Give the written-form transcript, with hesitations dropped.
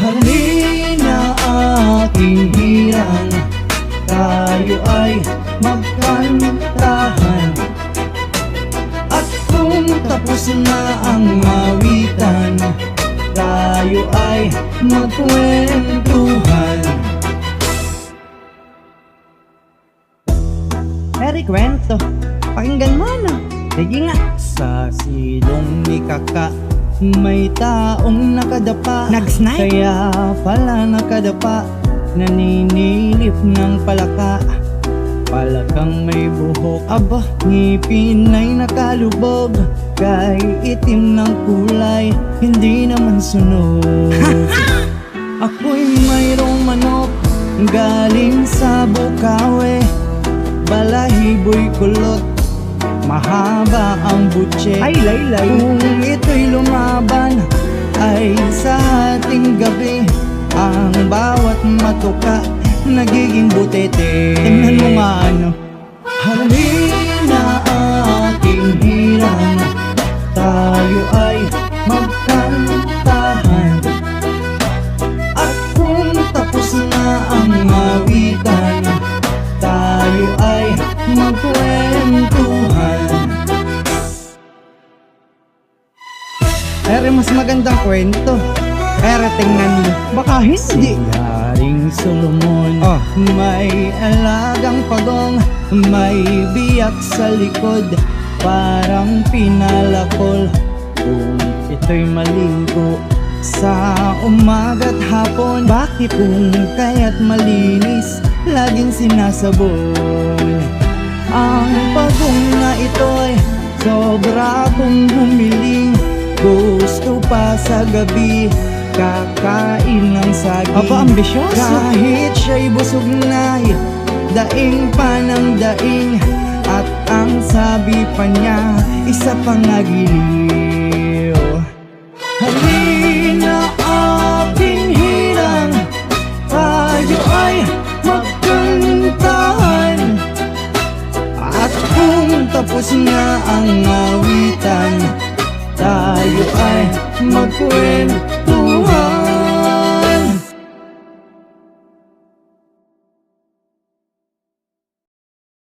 Halina aking hirang, tayo ay magkantahan. At kung tapos na ang awitan, tayo ay magkwentuhan. Eri kwento, pakinggan mo na. Sige nga. Sa silong ni Kaka may taong nakadapa. Nag-snipe? Kaya pala nakadapa, naninilip ng palaka. Palakang may buhok, aba, ngipin ay nakalubog. Kay itim ng kulay, hindi naman sunog. Ako'y mayroong manok, galing sa Bukawi. Balahibo'y kulot, mahaba ang butse. Ay, laylay. Kung ito'y lumaban, ay sa ating gabi, ang bawat matuka nagiging butete. Tingnan mo nga ano. Halina aking hirang, tayo ay magkantahan. At kung tapos na ang awitan, tayo ay magkwentuhan. Eri mas magandang kwento. Eri tingnan mo. Baka hindi. Si Haring Solomon, may alagang pagong, may biyak sa likod, parang pinalakol. Kung ito'y maligo sa umaga't hapon, bakit kung kaya't malinis, laging sinasabon? Ang pagong na ito'y sobra kong humiling, gusto pa sa gabi kakain ng saging. Aba, ambisyoso. Kahit siya'y busog na'y daing pa ng daing, at ang sabi pa niya, isa pang nagiling.